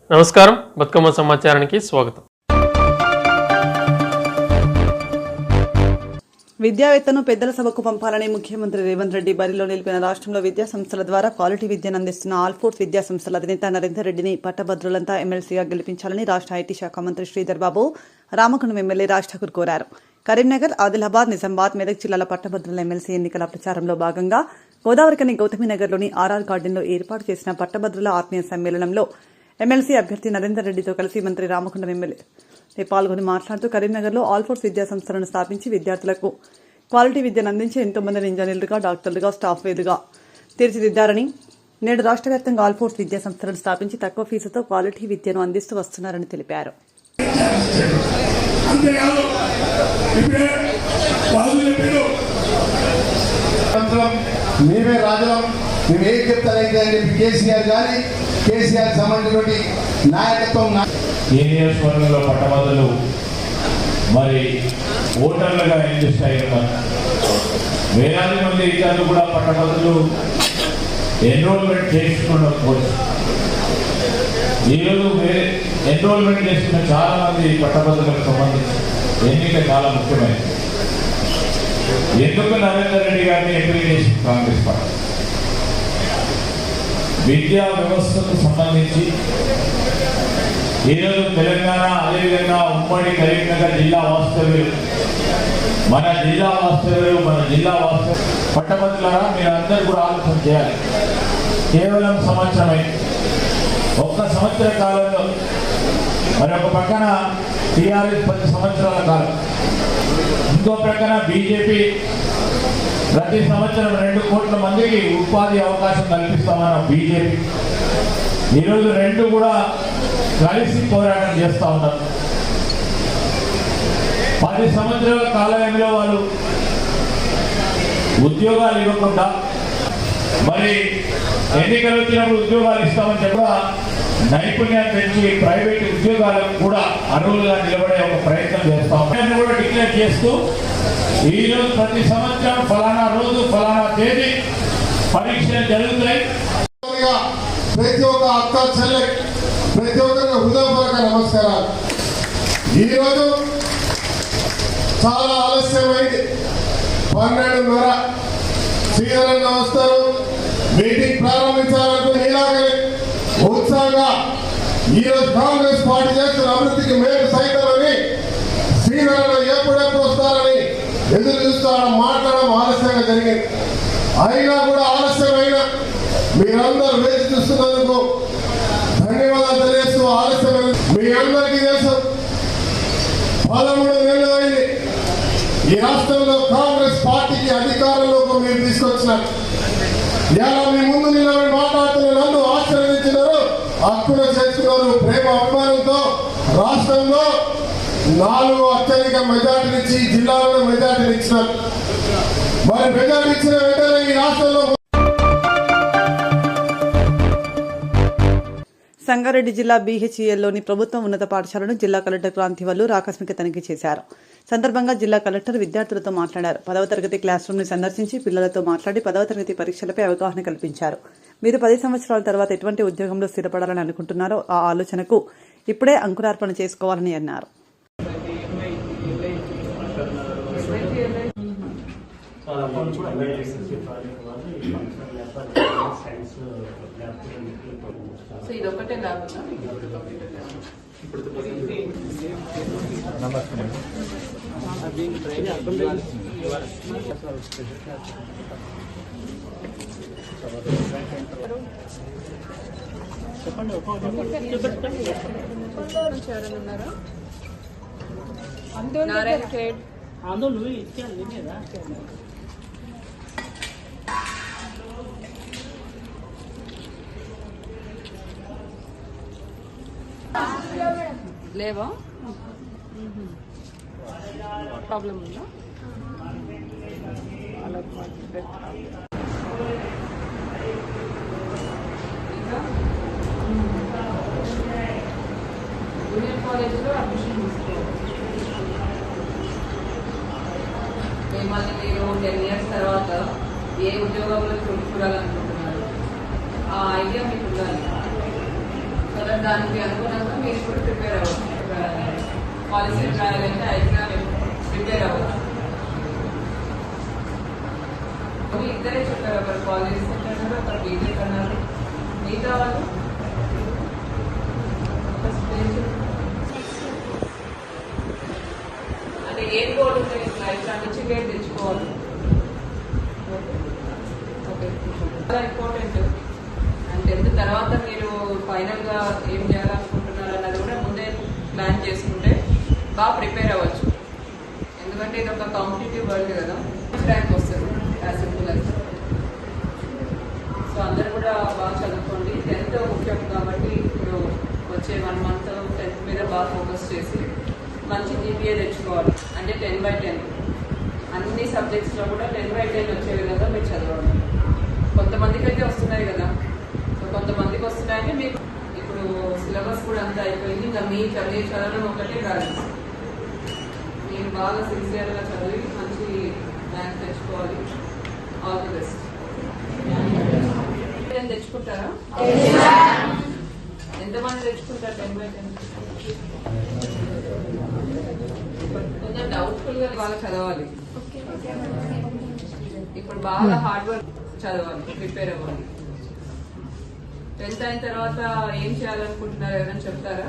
నమస్కారం, బతుకమ్మ సమాచారానికి స్వాగతం. విద్యావేత్తను పెద్దల సభకు పంపాలని ముఖ్యమంత్రి రేవంత్ రెడ్డి బరిలో నిలిపిన రాష్ట్రంలో విద్యా సంస్థల ద్వారా క్వాలిటీ విద్యను అందిస్తున్న ఆల్ఫోర్స్ విద్యా సంస్థల అధినేత నరేందర్ రెడ్డిని పట్టభద్రులంతా ఎమ్మెల్సీగా గెలిపించాలని రాష్ట్ర ఐటీ శాఖ మంత్రి శ్రీధర్ బాబు రామగుండం ఎమ్మెల్యే రాజ్ ఠాకూర్ కోరారు. కరీంనగర్, ఆదిలాబాద్, నిజామాబాద్, మెదక్ జిల్లాల పట్టభద్రుల ఎమ్మెల్సీ ఎన్నికల ప్రచారంలో భాగంగా గోదావరికని గౌతమినగర్లోని ఆర్ఆర్ గార్డెన్లో ఏర్పాటు చేసిన పట్టభద్రుల ఆత్మీయ సమ్మేళనంలో ఎమ్మెల్సీ అభ్యర్థి నరేందర్ రెడ్డితో కలిసి మంత్రి రామగుండం ఎమ్మెల్యే పాల్గొని మాట్లాడుతూ కరీంనగర్లో ఆల్ఫోర్స్ విద్యా సంస్థలను స్థాపించి విద్యార్థులకు క్వాలిటీ విద్యను అందించి ఎంతో మందిని ఇంజనీర్లుగా, డాక్టర్లుగా, స్టాఫ్ వేదుగా తీర్చిదిద్దారని, నేడు రాష్ట్ర వ్యాప్తంగా ఆల్ఫోర్స్ విద్యా సంస్థలను స్థాపించి తక్కువ ఫీజుతో క్వాలిటీ విద్యను అందిస్తూ వస్తున్నారని తెలిపారు. మేమే రాజులం, మేము ఏం చెప్తారైతే అని చెప్పి కేసీఆర్ గారి సంబంధించినటువంటి నాయకత్వం ఈ నియోజకవర్గంలో పట్టభద్రులు మరి ఓటర్లుగా ఎన్నిస్ట్ అయి ఉన్నారు. వేలాది మంది ఇతరులు కూడా పట్టభద్రులు ఎన్రోల్మెంట్ చేసుకోవచ్చు. ఈరోజు ఎన్రోల్మెంట్ చేసుకున్న చాలా మంది పట్టభద్రులకు సంబంధించి ఎన్నిక చాలా ముఖ్యమైనది. ఎందుకు నరేందర్ రెడ్డి గారిని ఎంపిక చేసి కాంగ్రెస్ పార్టీ విద్యా వ్యవస్థకు సంబంధించి ఈరోజు తెలంగాణ, అదేవిధంగా ఉమ్మడి కరీంనగర్ జిల్లా వాస్తవ్యులు, మన జిల్లా పట్టభద్రులారా మీరందరూ కూడా ఆలోచన చేయాలి. కేవలం సంవత్సరమే, ఒక్క సంవత్సర కాలంలో మరి ఒక పక్కన టీఆర్ఎస్ 10 సంవత్సరాల కాలం, ఇంకో ప్రక్కన బీజేపీ ప్రతి సంవత్సరం 2 కోట్ల మందికి ఉపాధి అవకాశం కల్పిస్తామన్న బీజేపీ ఈరోజు 2 కూడా కలిసి పోరాటం చేస్తూ ఉన్నారు. 10 సంవత్సరాల కాలంలో వాళ్ళు ఉద్యోగాలు ఇవ్వకుండా మరి ఎన్నికలు వచ్చినప్పుడు ఉద్యోగాలు ఇస్తామని చెప్పి నైపుణ్యాన్ని పెంచి ప్రైవేట్ ఉద్యోగాలకు కూడా అర్హులుగా నిలబడే ఒక ప్రయత్నం చేస్తాం కూడా డిక్లేర్ చేస్తూ ఈరోజు ప్రతి సంవత్సరం ఫలానా రోజు ఫలానా తేదీ పరీక్షలు జరుగుతాయి. ప్రతి ఒక్క అక్క చెల్లె, ప్రతి ఒక్కరికి హృదయపూర్వక నమస్కారాలు. ఈరోజు చాలా ఆలస్యమైంది. 12:30 శ్రీధరన్న వస్తారు, మీటింగ్ ప్రారంభించాలనుకుని ఇలాగే ఉత్సాహంగా ఈరోజు కాంగ్రెస్ పార్టీ చేస్తున్న అభివృద్ధికి మేము సైతమని శ్రీధరన్న ఎప్పుడెప్పుడు వస్తారని ఎదురు చూస్తారని మాట్లాడడం ఆలస్యంగా జరిగింది. అయినా కూడా ఆలస్యమైన మీరందరూ వేచి చూస్తున్నందుకు ధన్యవాదాలు తెలియజేస్తూ ఆలస్యమైన మీ అందరికీ తెలుసు 13 నెలలు అయింది ఈ రాష్ట్రంలో కాంగ్రెస్ పార్టీకి అధికారంలోకి మీరు తీసుకొచ్చినారు. ఇలా మీ ముందు నిలబడి మాట్లాడుతున్న నన్ను ఆశీర్వదించినారు, హక్కున చేసుకున్నారు. ప్రేమ అభిమానంతో రాష్ట్రంలో 4 అత్యధిక మెజార్టీలు ఇచ్చి జిల్లాలో మెజార్టీలు ఇచ్చినారు. మరి మెజార్టీ ఇచ్చిన వెంటనే ఈ రాష్ట్రంలో సంగారెడ్డి జిల్లా బీహెచ్ఈఎల్లోని ప్రభుత్వ ఉన్నత పాఠశాలను జిల్లా కలెక్టర్ క్రాంతివల్లు ఆకస్మిక తనిఖీ చేశారు. సందర్భంగా జిల్లా కలెక్టర్ విద్యార్థులతో మాట్లాడారు. 10వ తరగతి క్లాస్ రూమ్ ని సందర్శించి పిల్లలతో మాట్లాడి 10వ తరగతి పరీక్షలపై అవగాహన కల్పించారు. మీరు 10 సంవత్సరాల తర్వాత ఎటువంటి ఉద్యోగంలో స్థిరపడాలని అనుకుంటున్నారో ఆ ఆలోచనకు ఇప్పుడే అంకురార్పణ చేసుకోవాలని అన్నారు. లేవా ప్రాబ్లం ఉందా? జూనియర్ కాలేజ్లో అడ్మిషన్ తీసుకోవాలి. మిమ్మల్ని మీరు 10 years తర్వాత ఏ ఉద్యోగంలో చూడాలనుకుంటున్నారు ఆ ఐడియా మీకు ఉండాలి. సో దట్ దానికి అనుగుణంగా మీరు కూడా ప్రిపేర్ అవ్వచ్చు. పాలసీ రాయాలంటే ఆ ఎగ్జామ్ ప్రిపేర్ అవ్వచ్చు. ఇద్దరే చెప్పారు, ఒకరు కాలేజ్ సెంటర్ ఒకరు బీటెక్ అన్నారు. మిగతా వాళ్ళు అంటే ఏం గోల్ ఉంది లైఫ్ నుంచి పేరు తెచ్చుకోవాలి. ఓకే, చాలా ఇంపార్టెంట్. అండ్ 10th తర్వాత మీరు ఫైనల్ గా ఏం చేయాలనుకుంటున్నారు అన్నది కూడా ముందే ప్లాన్ చేసుకుంటే బాగా ప్రిపేర్ అవ్వచ్చు. ఎందుకంటే ఇది ఒక కాంపిటేటివ్ వరల్డ్ కదా, ర్యాంక్ వస్తుంది యాజ్ సింపుల్ యాజ్. సో అందరు కూడా బాగా చదువుకోండి. 10th ముఖ్యం కాబట్టి ఇప్పుడు వచ్చే 1 month 10th మీద బాగా ఫోకస్ చేసి మంచి జీపీఏ తెచ్చుకోవాలి. అంటే 10/10 అన్ని సబ్జెక్ట్స్లో కూడా 10/10 వచ్చే విధంగా మీరు చదవండి. కొంతమందికి అయితే వస్తున్నాయి కదా, సో కొంతమందికి వస్తున్నాయని మీకు ఇప్పుడు సిలబస్ కూడా అంతా అయిపోయింది. ఇంకా మీ చదవడం ఒకటే కాదు, మీరు బాగా సిన్సియర్గా చదివి మంచి ర్యాంక్ తెచ్చుకోవాలి. All the best. తెచ్చుకుంటారా? ఎంతమంది తెచ్చుకుంటారు 10/10? కొంచెం డౌట్ఫుల్ గా బాగా చదవాలి. ఇప్పుడు బాగా హార్డ్ వర్క్ చదవాలి, ప్రిపేర్ అవ్వాలి. 10th అయిన తర్వాత ఏం చేయాలనుకుంటున్నారు, ఎవరైనా చెప్తారా?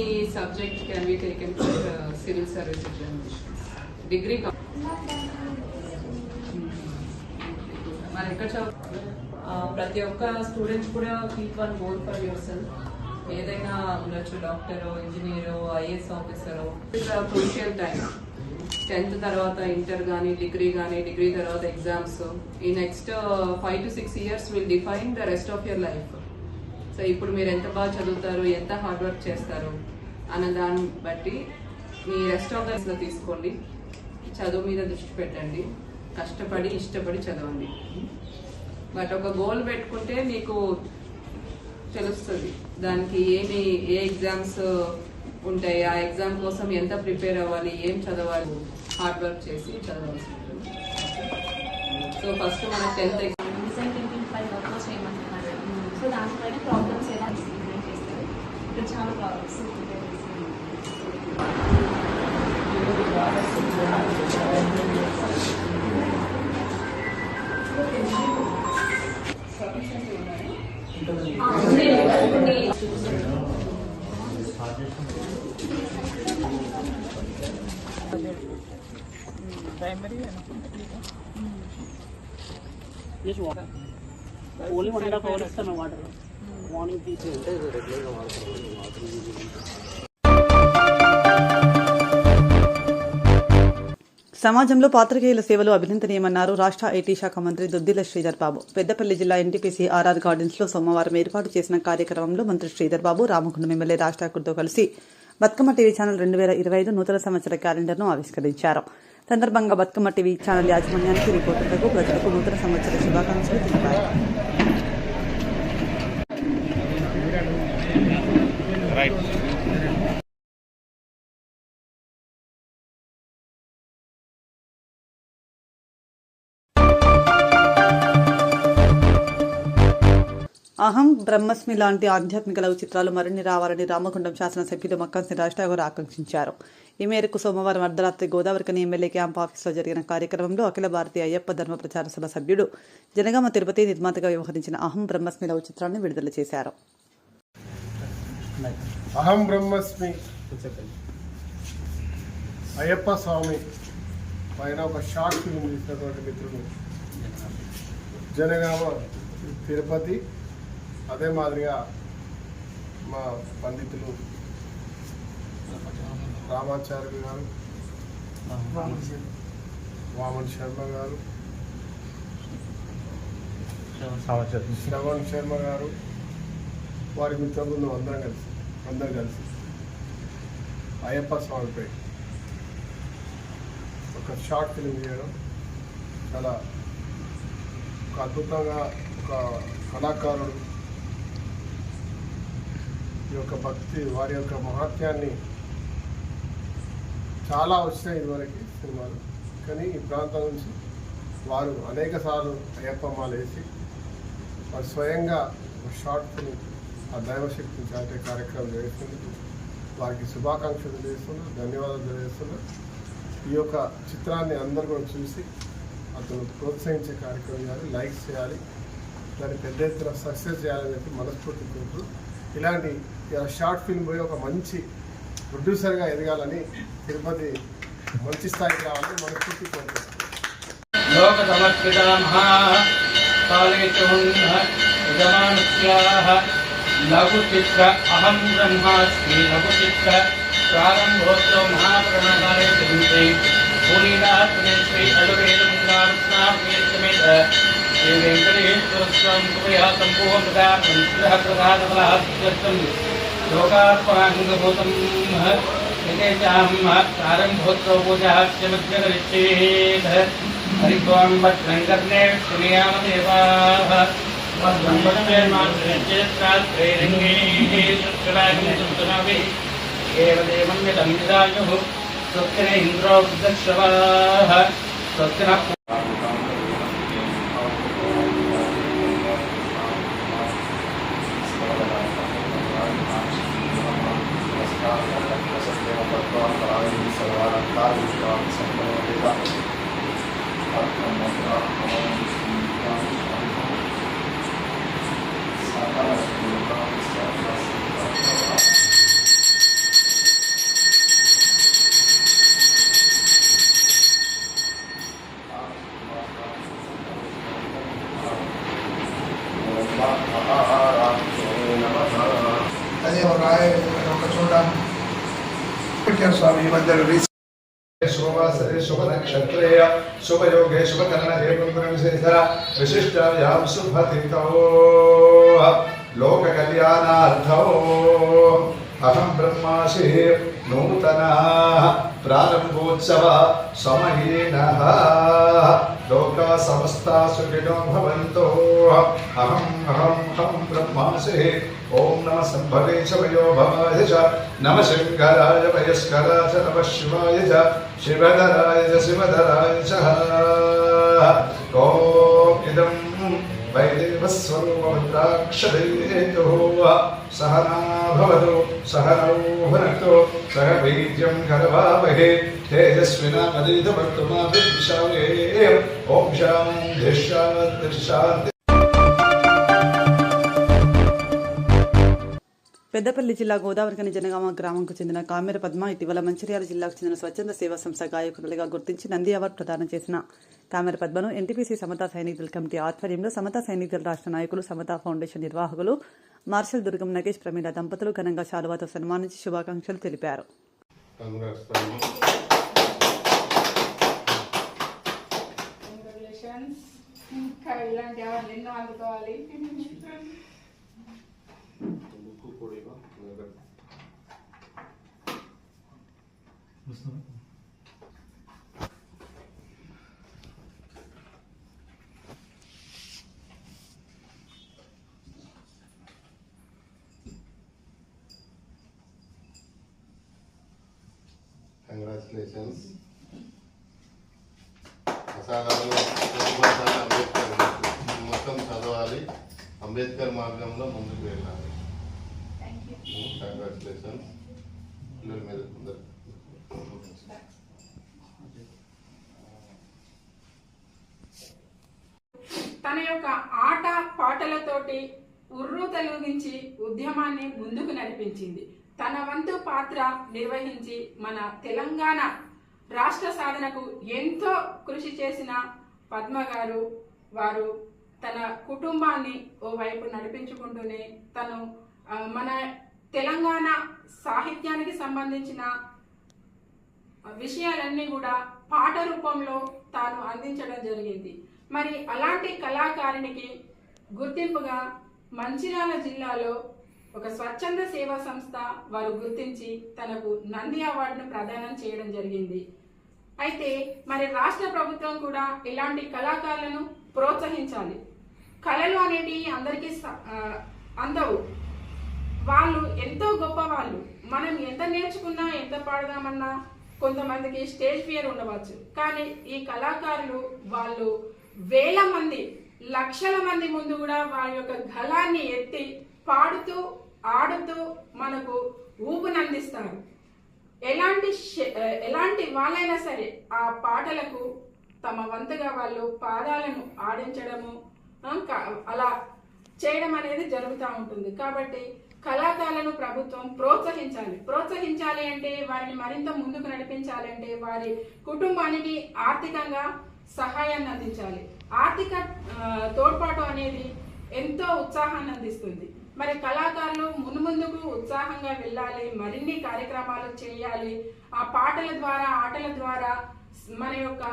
ఈ subject can be taken for civil service examination. Degree మరి ఎక్కడ ప్రతి ఒక్క స్టూడెంట్స్ కూడా keep one goal for your self. ఏదైనా ఉండొచ్చు, డాక్టరో, ఇంజనీరో, ఐఏఎస్ ఆఫీసరో. క్రూషియల్ టైం 10th తర్వాత ఇంటర్ కానీ డిగ్రీ కానీ, డిగ్రీ తర్వాత ఎగ్జామ్స్. ఈ next 5 to 6 years will define the rest of your life. So ఇప్పుడు మీరు ఎంత బాగా చదువుతారు, ఎంత హార్డ్ వర్క్ చేస్తారు అన్న దాన్ని బట్టి మీ రెస్ట్ ఆఫ్ ద తీసుకోండి. చదువు మీద దృష్టి పెట్టండి, కష్టపడి ఇష్టపడి చదవండి. బట్ ఒక గోల్ పెట్టుకుంటే మీకు తెలుస్తుంది దానికి ఏ ఎగ్జామ్స్ ఉంటాయి, ఆ ఎగ్జామ్ కోసం ఎంత ప్రిపేర్ అవ్వాలి, ఏం చదవాలి. హార్డ్ వర్క్ చేసి చదవాల్సి ఉంటుంది. సో ఫస్ట్ మన 10th ఎగ్జామ్ డిజైన్ థింకింగ్ పై వర్క్ చేయమంటున్నారు. సో దానిపైన ప్రాబ్లమ్స్ ఎలా డిజైన్ చేస్తారు. ఇక్కడ చాలా ప్రాబ్లమ్స్ ఓన్లీ 1.5 hours ఇస్తాను వాటర్ మార్నింగ్ తీసుకుంటే సమాజంలో పాత్రికేయుల సేవలు అభినందనీయమన్నారు రాష్ట్ర ఐటీ శాఖ మంత్రి దుద్దిల శ్రీధర్ బాబు. పెద్దపల్లి జిల్లా ఎన్టీపీసీ ఆర్ఆర్ గార్డెన్స్ లో సోమవారం ఏర్పాటు చేసిన కార్యక్రమంలో మంత్రి శ్రీధర్ బాబు రామగుండం ఎమ్మెల్యే రాజ్ ఠాకూర్తో కలిసి బతుకమ్మ టీవీ ఛానల్ 2025 నూతన సంవత్సర క్యాలెండర్ను ఆవిష్కరించారు. సందర్భంగా బతుకమ్మ టీవీ ఛానల్ యాజమాన్యానికి, రిపోర్టర్లకు, ప్రజలకు నూతన సంవత్సర శుభాకాంక్షలు తెలిపారు. అహం బ్రహ్మస్మి లాంటి ఆధ్యాత్మిక లఘు చిత్రాలు మరిన్ని రావాలని రామగుండం శాసనసభ్యులు మక్కంసి రాజ్ ఠాకూర్ ఆకాంక్షించారు. ఈ మేరకు సోమవారం అర్ధరాత్రి గోదావరికని ఎమ్మెల్యే క్యాంప్ ఆఫీసులో జరిగిన కార్యక్రమంలో అఖిల భారతీయ అయ్యప్ప ధర్మ ప్రచార సభ సభ్యుడు జనగామ తిరుపతి నిర్మాతగా వ్యవహరించిన అహం బ్రహ్మస్మి లఘు చిత్రాన్ని విడుదల చేశారు. అహం బ్రహ్మస్మి అయ్యప్ప స్వామి పైన ఒక షార్ట్ ఫిల్మ్ తీసినటువంటి మిత్రులు జనగామ తిరుపతి, అదే మాదిరిగా మా పండితులు రామాచార్యులు గారు, వామన్ శర్మ గారు, శ్రవణ్ శర్మ గారు, వారి మిత్రులు అందరం కలిసి అయ్యప్ప స్వామిపై ఒక షార్ట్ ఫిల్మ్ చేయడం చాలా ఒక అద్భుతంగా, ఒక కళాకారుడు ఈ యొక్క భక్తి, వారి యొక్క మహాత్యాన్ని చాలా వచ్చినాయి ఇదివరకు సినిమాలు, కానీ ఈ ప్రాంతం నుంచి వారు అనేక సార్లు అయ్యప్ప మాల వేసి వారు స్వయంగా షార్ట్ ఫిల్మ్ ఆ దైవశక్తిని చాటే కార్యక్రమం చేస్తుంది. వారికి శుభాకాంక్షలు తెలియజేస్తున్నా, ధన్యవాదాలు తెలియజేస్తున్నా. ఈ యొక్క చిత్రాన్ని అందరూ కూడా చూసి అతను ప్రోత్సహించే కార్యక్రమం చేయాలి, లైక్స్ చేయాలి, దాన్ని పెద్ద ఎత్తున సక్సెస్ చేయాలని చెప్పి మనస్ఫూర్తి కోరుతూ ఇలాంటి షార్ట్ ఫిల్మ్ పోయి ఒక మంచి ప్రొడ్యూసర్గా ఎదగాలని, తిరుపతి మంచి స్థాయికి రావాలని మనస్ఫూర్తి కోరుతున్నాను. లోక సమర్పితా లఘుచిత్ర అహం బ్రహ్మాస్మి లఘుచిత్ర ప్రారంభోత్సవ మహాప్రణాళే పునీతాత్మనే శ్రీ అడువేదముందారుష్ణాత్మేత శ్రీ వెంకటేశ్వర స్వామి కృపయా సంపూర్ణదానం లోకార్పణాంగభూతం నితేజాం ప్రారంభోత్సవ పూజాస్య మధ్యకరిష్యేత్ హరిత్వాం భద్రం కర్ణే శ్రీయామదేవాః భద్రం ఏవదేవం యదమిదాయుః స్వస్తిన ఇంద్రో వృద్ధశ్రవాః స్వస్తిన అదే ఒక చోట పెట్టారు స్వామి మధ్యలో శుభవాసరే శుభ నక్షత్రే శుభయోగే శుభకరణే విశేషర విశిష్టాయాం శుభతితో లోక కళ్యాణార్థో అహం బ్రహ్మాసి నూతన ప్రారంభోత్సవ సమయేనః లోకా సమస్తా సుఖినో భవంతో అహం అహం అహం బ్రహ్మాసి ఓం నమ సంభవే శివయో భవాయ చ నమ శంకరాయ వయస్కరాయ చ నమ శివాయ చ శివధరాయ చ శివధరాయ చ ఓం ఇదం వైదేవస్వరూపముద్రాక్షరేతు సహనా భవతు సహనౌ భునక్తు సహ వీర్యం కరవావహే తేజస్వినామదీతమస్తు మా విద్విషావహే ఓం శాంతి శాంతి శాంతి. పెద్దపల్లి జిల్లా గోదావరికని జనగామ గ్రామంకు చెందిన కామెర పద్మ ఇటీవల మంచిర్యాల జిల్లాకు చెందిన స్వచ్ఛంద సేవా సంస్థ గాయకురాలిగా గుర్తించి నంది అవార్డు ప్రదానం చేసిన కామెర పద్మను ఎన్టీపీసీ సమతా సైనికుల కమిటీ ఆధ్వర్యంలో సమతా సైనికుల రాష్ట్ర నాయకులు, సమతా ఫౌండేషన్ నిర్వాహకులు మార్షల్ దుర్గం నగేష్ ప్రమీల దంపతులు ఘనంగా శాలువాతో సన్మానించి శుభాకాంక్షలు తెలిపారు. కంగ్రాచులేషన్స్. అంబేద్కర్ మొత్తం చదవాలి, అంబేద్కర్ మార్గంలో ముందుకు వెళ్ళాలి. కంగ్రాచులేషన్స్. పిల్లల మీద తన యొక్క ఆట పాటలతోటి ఉర్రు తొలగించి ఉద్యమాన్ని ముందుకు నడిపించింది. తన వంతు పాత్ర నిర్వహించి మన తెలంగాణ రాష్ట్ర సాధనకు ఎంతో కృషి చేసిన పద్మ గారు వారు తన కుటుంబాన్ని ఓవైపు నడిపించుకుంటూనే తను మన తెలంగాణ సాహిత్యానికి సంబంధించిన విషయాలన్నీ కూడా పాట రూపంలో తాను అందించడం జరిగింది. మరి అలాంటి కళాకారునికి గుర్తింపుగా మంచిర్యాల జిల్లాలో ఒక స్వచ్ఛంద సేవా సంస్థ వారు గుర్తించి తనకు నంది అవార్డును ప్రదానం చేయడం జరిగింది. అయితే మరి రాష్ట్ర ప్రభుత్వం కూడా ఇలాంటి కళాకారులను ప్రోత్సహించాలి. కళలు అనేటివి అందరికీ అందవు. వాళ్ళు ఎంతో గొప్ప వాళ్ళు. మనం ఎంత నేర్చుకున్నా ఎంత పాడదామన్నా కొంతమందికి స్టేజ్ ఫియర్ ఉండవచ్చు. కానీ ఈ కళాకారులు వాళ్ళు వేల మంది, లక్షల మంది ముందు కూడా వారి యొక్క గళాన్ని ఎత్తి పాడుతూ ఆడుతూ మనకు ఊపునందిస్తారు. ఎలాంటి వాళ్ళైనా సరే ఆ పాటలకు తమ వంతుగా వాళ్ళు పాదాలను ఆడించడము అలా చేయడం అనేది జరుగుతూ ఉంటుంది. కాబట్టి కళాకారులను ప్రభుత్వం ప్రోత్సహించాలి అంటే వారిని మరింత ముందుకు నడిపించాలంటే వారి కుటుంబానికి ఆర్థికంగా సహాయాన్ని అందించాలి. ఆర్థిక తోడ్పాటు అనేది ఎంతో ఉత్సాహాన్ని అందిస్తుంది. మరి కళాకారులు మున్ముందుకు ఉత్సాహంగా వెళ్ళాలి, మరిన్ని కార్యక్రమాలు చేయాలి. ఆ పాటల ద్వారా, ఆటల ద్వారా మన యొక్క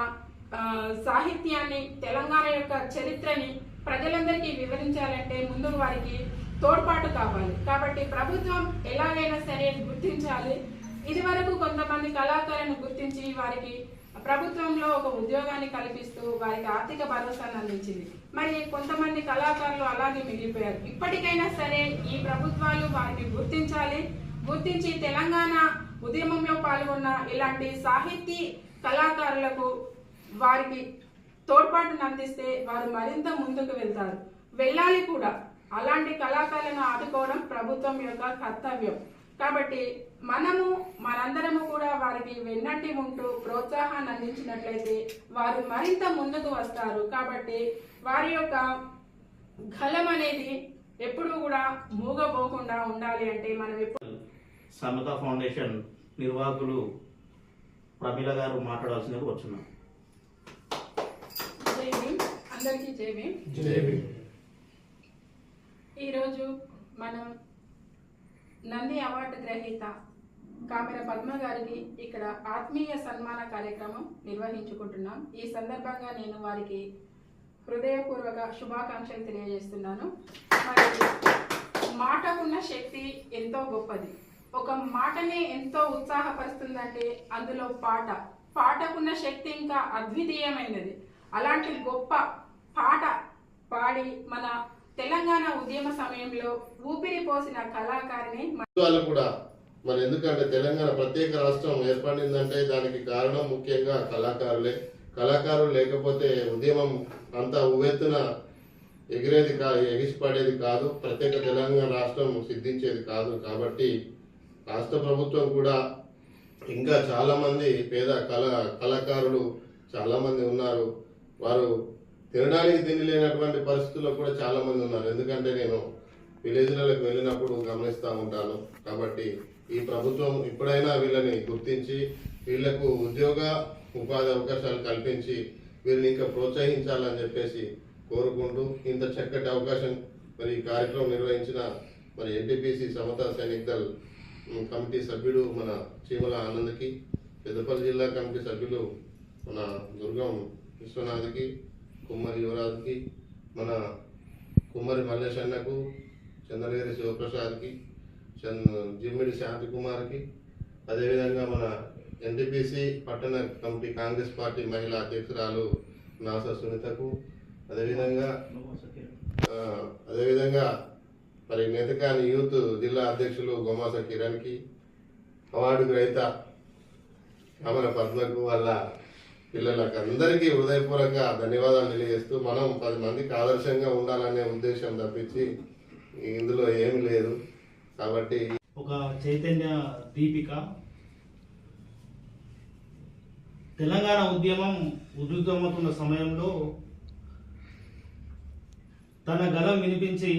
సాహిత్యాన్ని, తెలంగాణ యొక్క చరిత్రని ప్రజలందరికీ వివరించాలంటే ముందు వారికి తోడ్పాటు కావాలి. కాబట్టి ప్రభుత్వం ఎలాగైనా సరే గుర్తించాలి. ఇది వరకు కొంతమంది కళాకారులను గుర్తించి వారికి ప్రభుత్వంలో ఒక ఉద్యోగాన్ని కల్పిస్తూ వారికి ఆర్థిక భరోసాను అందించింది. మరి కొంతమంది కళాకారులు అలాగే మిగిలిపోయారు. ఇప్పటికైనా సరే ఈ ప్రభుత్వాలు వారికి గుర్తించి తెలంగాణ ఉద్యమంలో పాల్గొన్న ఇలాంటి సాహితీ కళాకారులకు వారికి తోడ్పాటును అందిస్తే వారు మరింత ముందుకు వెళ్ళాలి కూడా. అలాంటి కళాకారులను ఆదుకోవడం ప్రభుత్వం యొక్క కర్తవ్యం. కాబట్టి మనందరము కూడా వారికి వెన్నంటి ఉంటూ ప్రోత్సాహాన్ని అందించినట్లయితే వారు మరింత ముందుకు వస్తారు. కాబట్టి వారి యొక్క గళం అనేది ఎప్పుడూ కూడా మూగపోకుండా ఉండాలి అంటే మనం సమతా ఫౌండేషన్ నిర్వాహకులు ప్రమీల గారు మాట్లాడాల్సిందిగా వచ్చున్నాం. అందరికీ జై భీమ్. ఈరోజు మనం నంది అవార్డు గ్రహీత కామెర పద్మ గారికి ఇక్కడ ఆత్మీయ సన్మాన కార్యక్రమం నిర్వహించుకుంటున్నాం. ఈ సందర్భంగా నేను వారికి హృదయపూర్వక శుభాకాంక్షలు తెలియజేస్తున్నాను. మరి మాటకున్న శక్తి ఎంతో గొప్పది. ఒక మాటనే ఎంతో ఉత్సాహపరుస్తుందంటే అందులో పాటకున్న శక్తి ఇంకా అద్వితీయమైనది. అలాంటి గొప్ప పాట పాడి మన తెలంగాణ ఉద్యమ సమయంలో ఊపిరి పోసిన కళాకారిని వాళ్ళు కూడా మరి ఎందుకంటే తెలంగాణ ప్రత్యేక రాష్ట్రం ఏర్పడిందంటే దానికి కారణం ముఖ్యంగా కళాకారులే. కళాకారులు లేకపోతే ఉద్యమం అంతా ఉవ్వెత్తున ఎగిసిపడేది కాదు, ప్రత్యేక తెలంగాణ రాష్ట్రం సిద్ధించేది కాదు. కాబట్టి రాష్ట్ర ప్రభుత్వం కూడా ఇంకా చాలామంది పేద కళాకారులు చాలామంది ఉన్నారు. వారు తినడానికి తిండి లేనటువంటి పరిస్థితుల్లో కూడా చాలామంది ఉన్నారు. ఎందుకంటే నేను విలేజ్లకు వెళ్ళినప్పుడు గమనిస్తూ ఉంటాను. కాబట్టి ఈ ప్రభుత్వం ఇప్పుడైనా వీళ్ళని గుర్తించి వీళ్లకు ఉపాధి అవకాశాలు కల్పించి వీరిని ఇంకా ప్రోత్సహించాలని చెప్పేసి కోరుకుంటూ ఇంత చక్కటి అవకాశం మరి ఈ కార్యక్రమం నిర్వహించిన మరి ఎన్టీపీసీ సమతా సైనిక్ దళ్ కమిటీ సభ్యుడు మన చీమల ఆనంద్కి, పెద్దపల్లి జిల్లా కమిటీ సభ్యులు మన దుర్గం విశ్వనాథ్కి, కుమ్మరి యువరాజ్కి, మన కుమ్మరి మల్లేష్ అన్నకు, చంద్రగిరి శివప్రసాద్కి, జిమ్మిడి శాంతికుమార్కి, అదేవిధంగా మన ఎన్టీపీసీ పట్టణ కమిటీ కాంగ్రెస్ పార్టీ మహిళా అధ్యక్షురాలు నాసా సునీతకు, అదేవిధంగా మరి నెతకాని యూత్ జిల్లా అధ్యక్షులు గోమాస కిరణ్కి, అవార్డు గ్రహీత కామెర పద్మకు, వాళ్ళ పిల్లలకు అందరికీ హృదయపూర్వక ధన్యవాదాలు తెలియజేస్తూ మనం 10 మందికి ఆదర్శంగా ఉండాలనే ఉద్దేశం తప్పించి ఇందులో ఏమి లేదు. కాబట్టి ఒక చైతన్య దీపిక తెలంగాణ ఉద్యమం ఉధృతమవుతున్న సమయంలో తన గళం వినిపించి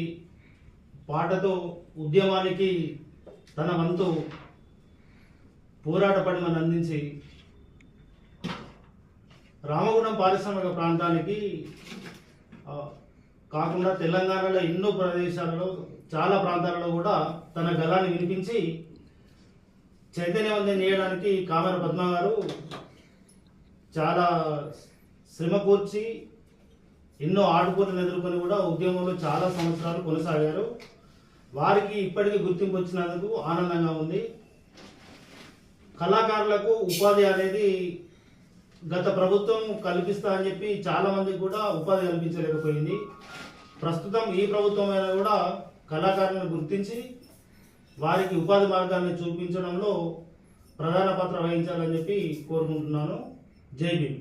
పాటతో ఉద్యమానికి తన వంతు పోరాట పడిమని అందించి రామగుణం పారిశ్రామిక ప్రాంతానికి కాకుండా తెలంగాణలో ఎన్నో ప్రదేశాలలో చాలా ప్రాంతాలలో కూడా తన గళాన్ని వినిపించి చైతన్యవంతం చేయడానికి కామెర పద్మ గారు చాలా శ్రమ కూర్చి ఎన్నో ఆటుపోటులను ఎదుర్కొని కూడా ఉద్యమంలో చాలా సంవత్సరాలు కొనసాగారు. వారికి ఇప్పటికీ గుర్తింపు వచ్చినందుకు ఆనందంగా ఉంది. కళాకారులకు ఉపాధి అనేది గత ప్రభుత్వం కల్పిస్తా అని చెప్పి చాలా మందికి కూడా ఉపాధి కల్పించలేకపోయింది. ప్రస్తుతం ఈ ప్రభుత్వం అయినా కూడా కళాకారులను గుర్తించి వారికి ఉపాధి మార్గాన్ని చూపించడంలో ప్రధాన పాత్ర వహించాలని చెప్పి కోరుకుంటున్నాను. జై భీమ్.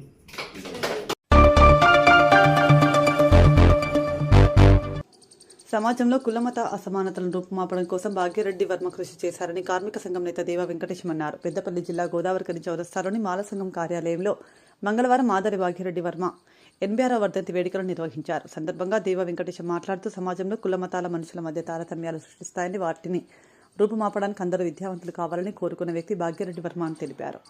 సమాజంలో కులమత అసమానతలను రూపుమాపడం కోసం భాగ్యరెడ్డి వర్మ కృషి చేశారని కార్మిక సంఘం నేత దేవా వెంకటేశం అన్నారు. పెద్దపల్లి జిల్లా గోదావరికని చౌరస్తాలోని మాల సంఘం కార్యాలయంలో మంగళవారం ఆదరి భాగ్యరెడ్డి వర్మ 86వ వర్ధంతి వేడుకలు నిర్వహించారు. సందర్భంగా దేవా వెంకటేశం మాట్లాడుతూ సమాజంలో కులమతాల మనుషుల మధ్య తారతమ్యాలు సృష్టిస్తాయని, వాటిని రూపుమాపడానికి అందరూ విద్యావంతులు కావాలని కోరుకున్న వ్యక్తి భాగ్యరెడ్డి వర్మ అని తెలిపారు.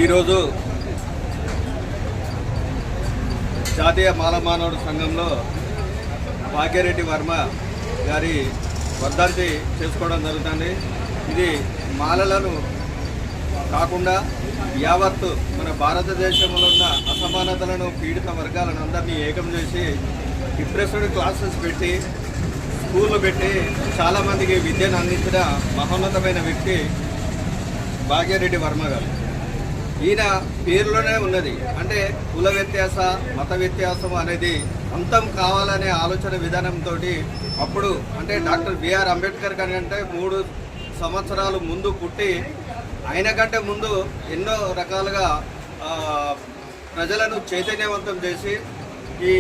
ఈరోజు జాతీయ మాల మానవుడు సంఘంలో భాగ్యరెడ్డి వర్మ గారి వర్ధంతి చేసుకోవడం జరుగుతుంది. ఇది మాలలను కాకుండా యావత్తు మన భారతదేశంలో ఉన్న అసమానతలను, పీడిత వర్గాలను అందరినీ ఏకం చేసి డిప్రెస్డ్ క్లాసెస్ పెట్టి, స్కూళ్ళు పెట్టి చాలామందికి విద్యను అందించిన మహోన్నతమైన వ్యక్తి భాగ్యరెడ్డి వర్మ గారు. ఈయన పేరులోనే ఉన్నది, అంటే కుల వ్యత్యాస, మత వ్యత్యాసం అనేది అంతం కావాలనే ఆలోచన విధానంతో అప్పుడు అంటే డాక్టర్ బిఆర్ అంబేద్కర్ కంటే 3 సంవత్సరాలు ముందు పుట్టి ఆయన కంటే ముందు ఎన్నో రకాలుగా ప్రజలను చైతన్యవంతం చేసి ఈ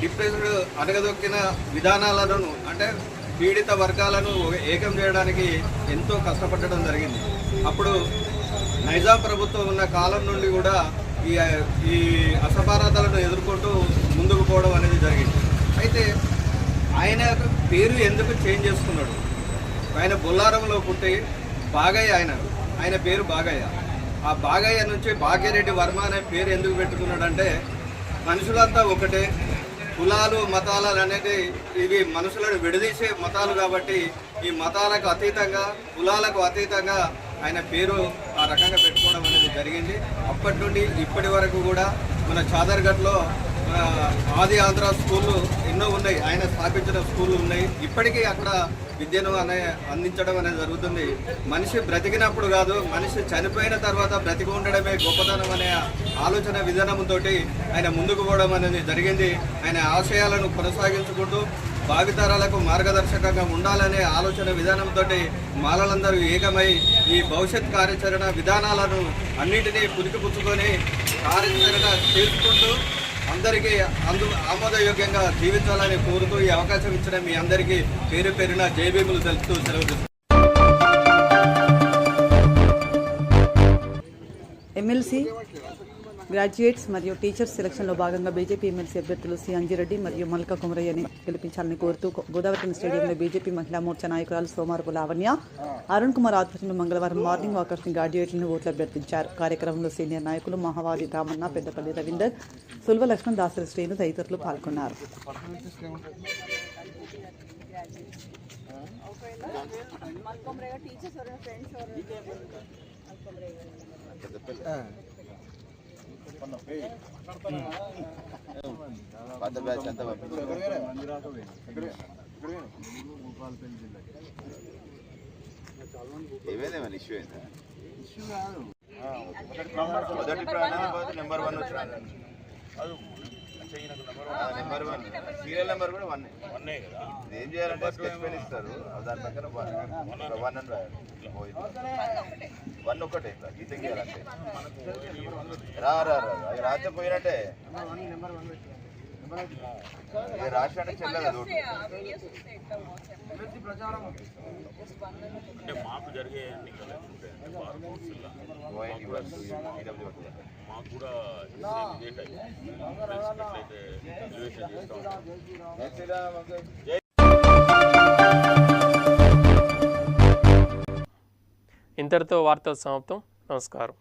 డిప్రెస్డ్ అణగదొక్కిన విధానాలను అంటే పీడిత వర్గాలను ఏకం చేయడానికి ఎంతో కష్టపడడం జరిగింది. అప్పుడు నైజాం ప్రభుత్వం ఉన్న కాలం నుండి కూడా ఈ అసమానతలను ఎదుర్కొంటూ ముందుకు పోవడం అనేది జరిగింది. అయితే ఆయన పేరు ఎందుకు చేంజ్ చేసుకున్నాడు? ఆయన బొల్లారంలో పుట్టి బాగయ్య, ఆయన పేరు బాగయ్య. ఆ బాగయ్య నుంచి భాగ్యరెడ్డి వర్మ అనే పేరు ఎందుకు పెట్టుకున్నాడంటే మనుషులంతా ఒకటే, కులాలు మతాలు అనేది ఇవి మనుషులను విడదీసే మతాలు కాబట్టి ఈ మతాలకు అతీతంగా, కులాలకు అతీతంగా ఆయన పేరు ఆ రకంగా పెట్టుకోవడం అనేది జరిగింది. అప్పటి నుండి ఇప్పటి వరకు కూడా మన చాదర్ఘట్లో ఆది ఆంధ్ర స్కూళ్ళు ఎన్నో ఉన్నాయి, ఆయన స్థాపించిన స్కూళ్ళు ఉన్నాయి. ఇప్పటికీ అక్కడ విద్యను అందించడం అనేది జరుగుతుంది. మనిషి బ్రతికినప్పుడు కాదు, మనిషి చనిపోయిన తర్వాత బ్రతికి ఉండడమే గొప్పతనం అనే ఆలోచన విధానంతో ఆయన ముందుకు పోవడం అనేది జరిగింది. ఆయన ఆశయాలను కొనసాగించుకుంటూ భావితరాలకు మార్గదర్శకంగా ఉండాలనే ఆలోచన విధానంతో మాలలందరూ ఏకమై ఈ భవిష్యత్ కార్యాచరణ విధానాలను అన్నింటినీ పుచ్చుకొని కార్యాచరణ చేసుకుంటూ అందరికీ ఆమోదయోగ్యంగా జీవించాలని కోరుతూ ఈ అవకాశం ఇచ్చిన మీ అందరికీ పేరు పేరున జై భీములు తెలుపుతూ సెలవు. ఎమ్మెల్సీ గ్రాడ్యుయేట్స్ మరియు టీచర్స్ సెలక్షన్లో భాగంగా బీజేపీ ఎమ్మెల్సీ అభ్యర్థులు సి అంజిరెడ్డి మరియు మల్కా కుమరయ్యని గెలిపించాలని కోరుతూ గోదావరి స్టేడియంలో బీజేపీ మహిళా మోర్చా నాయకురాలు సోమారపు లావణ్య, అరుణ్ కుమార్ ఆధ్వర్యంలో మంగళవారం మార్నింగ్ వాకర్స్ని గ్రాడ్యుయేట్లను ఓట్లు అభ్యర్థించారు. కార్యక్రమంలో సీనియర్ నాయకులు మహావాది రామన్న, పెద్దపల్లి రవీందర్, సుల్వ లక్ష్మణ్, దాసరి శ్రేణు తదితరులు పాల్గొన్నారు. మొదటి ప్రాణాలు నెంబర్ 1 వచ్చిన నెంబర్ 1 సీరియల్ నెంబర్ కూడా 1 కదా. ఏం చేయాలంటే స్కెచ్ పెన్ ఇస్తారు, దాని పక్కన 1 అని రాయాలి. 1 ఒకటే గీత గీయాలంటే అది రాకపోయినట్టే రాష్ట్ర అంటే చెల్లదు. అంటే మాకు జరిగే ఎన్నికలు మాకు కూడా ఇదే టైం ఎలివేషన్ చేస్తూ ఉంటాం. ఇంతటితో వార్తలు సమాప్తం. నమస్కారం.